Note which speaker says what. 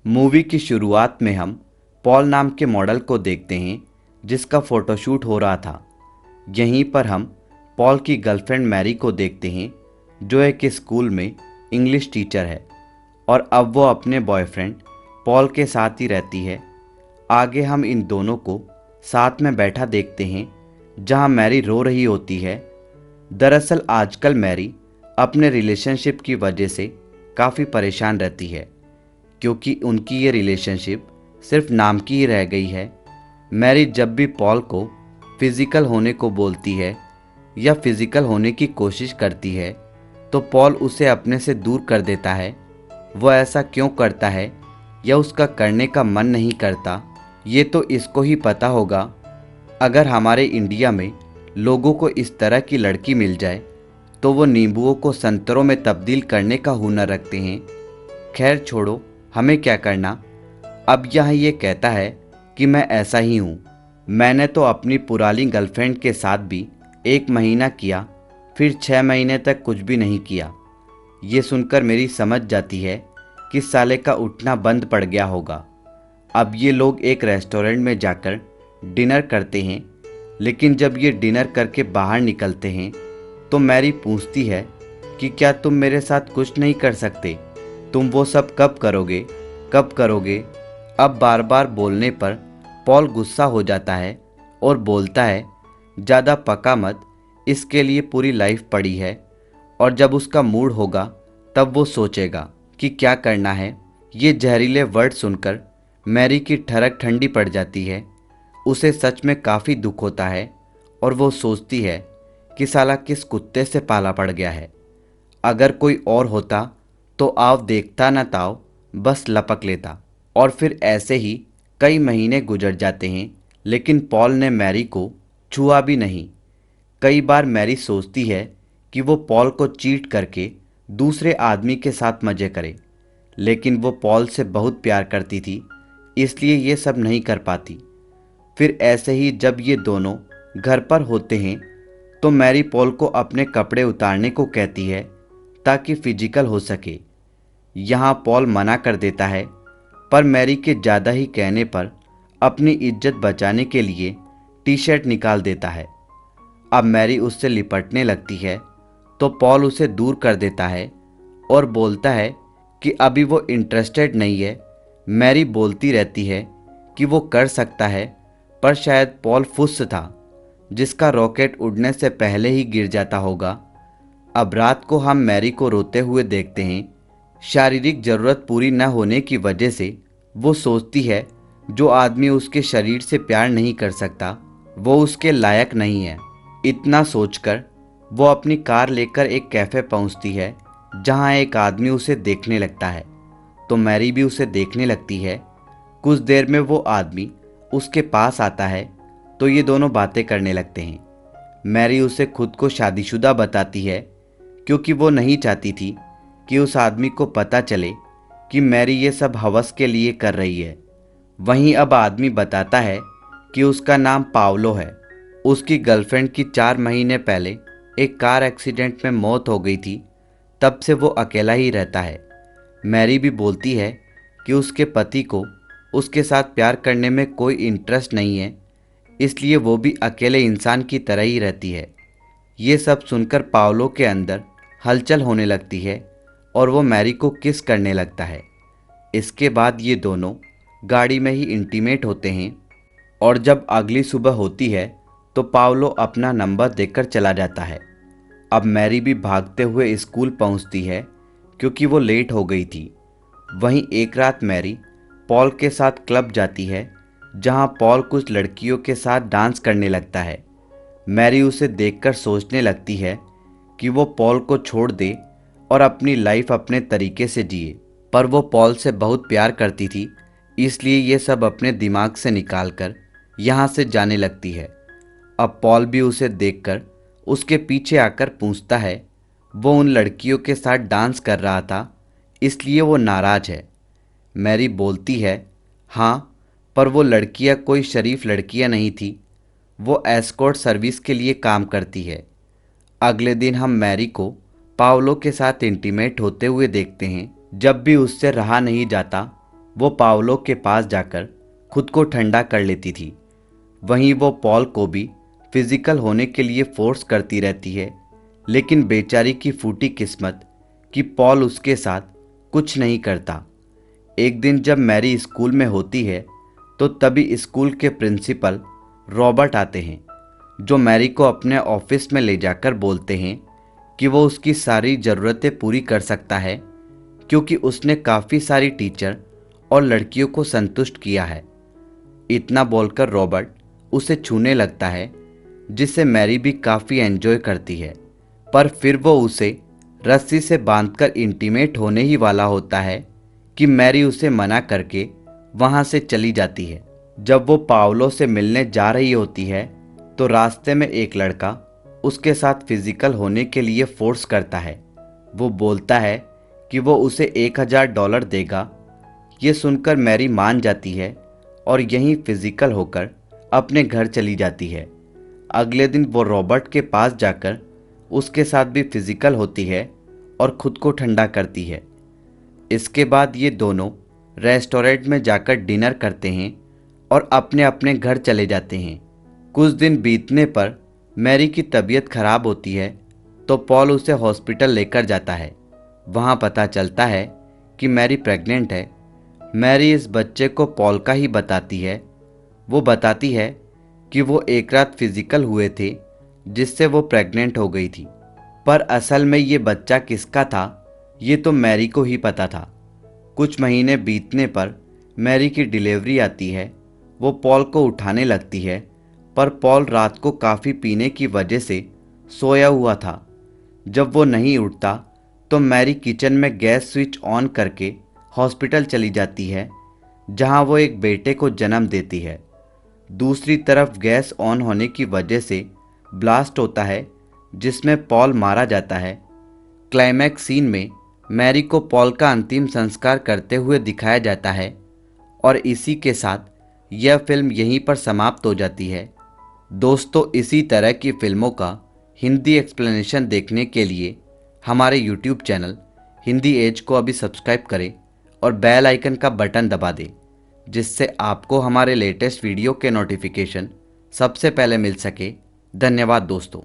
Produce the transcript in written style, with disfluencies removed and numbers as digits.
Speaker 1: Movie की शुरुआत में हम पॉल नाम के मॉडल को देखते हैं जिसका फ़ोटोशूट हो रहा था। यहीं पर हम पॉल की गर्लफ्रेंड मैरी को देखते हैं जो एक स्कूल में इंग्लिश टीचर है और अब वो अपने बॉयफ्रेंड पॉल के साथ ही रहती है। आगे हम इन दोनों को साथ में बैठा देखते हैं जहां मैरी रो रही होती है। दरअसल आजकल मैरी अपने रिलेशनशिप की वजह से काफ़ी परेशान रहती है क्योंकि उनकी ये रिलेशनशिप सिर्फ नाम की ही रह गई है। मैरी जब भी पॉल को फिज़िकल होने को बोलती है या फिज़िकल होने की कोशिश करती है तो पॉल उसे अपने से दूर कर देता है। वो ऐसा क्यों करता है या उसका करने का मन नहीं करता ये तो इसको ही पता होगा। अगर हमारे इंडिया में लोगों को इस तरह की लड़की मिल जाए तो वो नींबुओं को संतरों में तब्दील करने का हुनर रखते हैं। खैर छोड़ो, हमें क्या करना। अब यह ये कहता है कि मैं ऐसा ही हूँ। मैंने तो अपनी पुरानी गर्लफ्रेंड के साथ भी 1 महीना किया, फिर 6 महीने तक कुछ भी नहीं किया। ये सुनकर मेरी समझ जाती है कि साले का उठना बंद पड़ गया होगा। अब ये लोग एक रेस्टोरेंट में जाकर डिनर करते हैं, लेकिन जब ये डिनर करके बाहर निकलते हैं तो मैरी पूछती है कि क्या तुम मेरे साथ कुछ नहीं कर सकते? तुम वो सब कब करोगे, कब करोगे? अब बार बार बोलने पर पॉल गुस्सा हो जाता है और बोलता है ज़्यादा पका मत, इसके लिए पूरी लाइफ पड़ी है और जब उसका मूड होगा तब वो सोचेगा कि क्या करना है। ये जहरीले वर्ड सुनकर मैरी की ठरक ठंडी पड़ जाती है। उसे सच में काफ़ी दुख होता है और वो सोचती है कि साला किस कुत्ते से पाला पड़ गया है। अगर कोई और होता तो आव देखता न ताव, बस लपक लेता। और फिर ऐसे ही कई महीने गुजर जाते हैं, लेकिन पॉल ने मैरी को छुआ भी नहीं। कई बार मैरी सोचती है कि वो पॉल को चीट करके दूसरे आदमी के साथ मज़े करे, लेकिन वो पॉल से बहुत प्यार करती थी, इसलिए ये सब नहीं कर पाती। फिर ऐसे ही जब ये दोनों घर पर होते हैं तो मैरी पॉल को अपने कपड़े उतारने को कहती है ताकि फिजिकल हो सके। यहाँ पॉल मना कर देता है, पर मैरी के ज़्यादा ही कहने पर अपनी इज्जत बचाने के लिए टी शर्ट निकाल देता है। अब मैरी उससे लिपटने लगती है तो पॉल उसे दूर कर देता है और बोलता है कि अभी वो इंटरेस्टेड नहीं है। मैरी बोलती रहती है कि वो कर सकता है, पर शायद पॉल फुस्स था जिसका रॉकेट उड़ने से पहले ही गिर जाता होगा। अब रात को हम मैरी को रोते हुए देखते हैं। शारीरिक ज़रूरत पूरी न होने की वजह से वो सोचती है जो आदमी उसके शरीर से प्यार नहीं कर सकता वो उसके लायक नहीं है। इतना सोचकर वो अपनी कार लेकर एक कैफ़े पहुंचती है जहां एक आदमी उसे देखने लगता है, तो मैरी भी उसे देखने लगती है। कुछ देर में वो आदमी उसके पास आता है तो ये दोनों बातें करने लगते हैं। मैरी उसे खुद को शादीशुदा बताती है क्योंकि वो नहीं चाहती थी कि उस आदमी को पता चले कि मैरी ये सब हवस के लिए कर रही है। वहीं अब आदमी बताता है कि उसका नाम पावलो है। उसकी गर्लफ्रेंड की 4 महीने पहले एक कार एक्सीडेंट में मौत हो गई थी, तब से वो अकेला ही रहता है। मैरी भी बोलती है कि उसके पति को उसके साथ प्यार करने में कोई इंटरेस्ट नहीं है, इसलिए वो भी अकेले इंसान की तरह ही रहती है। ये सब सुनकर पावलो के अंदर हलचल होने लगती है और वो मैरी को किस करने लगता है। इसके बाद ये दोनों गाड़ी में ही इंटीमेट होते हैं और जब अगली सुबह होती है तो पावलो अपना नंबर देकर चला जाता है। अब मैरी भी भागते हुए स्कूल पहुंचती है क्योंकि वो लेट हो गई थी। वहीं एक रात मैरी पॉल के साथ क्लब जाती है जहां पॉल कुछ लड़कियों के साथ डांस करने लगता है। मैरी उसे देखकर सोचने लगती है कि वो पॉल को छोड़ दे और अपनी लाइफ अपने तरीके से जिए, पर वो पॉल से बहुत प्यार करती थी, इसलिए ये सब अपने दिमाग से निकालकर यहाँ से जाने लगती है। अब पॉल भी उसे देखकर उसके पीछे आकर पूछता है वो उन लड़कियों के साथ डांस कर रहा था, इसलिए वो नाराज़ है। मैरी बोलती है हाँ, पर वो लड़कियां कोई शरीफ लड़कियां नहीं थी, वो एस्कॉर्ट सर्विस के लिए काम करती है। अगले दिन हम मैरी को पावलो के साथ इंटीमेट होते हुए देखते हैं। जब भी उससे रहा नहीं जाता वो पावलो के पास जाकर खुद को ठंडा कर लेती थी। वहीं वो पॉल को भी फिजिकल होने के लिए फोर्स करती रहती है, लेकिन बेचारी की फूटी किस्मत कि पॉल उसके साथ कुछ नहीं करता। एक दिन जब मैरी स्कूल में होती है तो तभी स्कूल के प्रिंसिपल रॉबर्ट आते हैं, जो मैरी को अपने ऑफिस में ले जाकर बोलते हैं कि वो उसकी सारी ज़रूरतें पूरी कर सकता है, क्योंकि उसने काफ़ी सारी टीचर और लड़कियों को संतुष्ट किया है। इतना बोलकर रॉबर्ट उसे छूने लगता है, जिसे मैरी भी काफ़ी एंजॉय करती है। पर फिर वो उसे रस्सी से बांधकर इंटीमेट होने ही वाला होता है कि मैरी उसे मना करके वहाँ से चली जाती है। जब वो पावलो से मिलने जा रही होती है तो रास्ते में एक लड़का उसके साथ फिजिकल होने के लिए फोर्स करता है। वो बोलता है कि वो उसे $1000 देगा। ये सुनकर मैरी मान जाती है और यहीं फिजिकल होकर अपने घर चली जाती है। अगले दिन वो रॉबर्ट के पास जाकर उसके साथ भी फिजिकल होती है और खुद को ठंडा करती है। इसके बाद ये दोनों रेस्टोरेंट में जाकर डिनर करते हैं और अपने अपने घर चले जाते हैं। कुछ दिन बीतने पर मैरी की तबीयत खराब होती है तो पॉल उसे हॉस्पिटल लेकर जाता है। वहाँ पता चलता है कि मैरी प्रेग्नेंट है। मैरी इस बच्चे को पॉल का ही बताती है। वो बताती है कि वो एक रात फिजिकल हुए थे जिससे वो प्रेग्नेंट हो गई थी, पर असल में ये बच्चा किसका था ये तो मैरी को ही पता था। कुछ महीने बीतने पर मैरी की डिलीवरी आती है। वो पॉल को उठाने लगती है, पर पॉल रात को काफ़ी पीने की वजह से सोया हुआ था। जब वो नहीं उठता तो मैरी किचन में गैस स्विच ऑन करके हॉस्पिटल चली जाती है, जहां वो एक बेटे को जन्म देती है। दूसरी तरफ गैस ऑन होने की वजह से ब्लास्ट होता है, जिसमें पॉल मारा जाता है। क्लाइमैक्स सीन में मैरी को पॉल का अंतिम संस्कार करते हुए दिखाया जाता है और इसी के साथ यह फिल्म यहीं पर समाप्त हो जाती है। दोस्तों, इसी तरह की फिल्मों का हिंदी एक्सप्लेनेशन देखने के लिए हमारे YouTube चैनल हिंदी एज को अभी सब्सक्राइब करें और बेल आइकन का बटन दबा दें, जिससे आपको हमारे लेटेस्ट वीडियो के नोटिफिकेशन सबसे पहले मिल सके। धन्यवाद दोस्तों।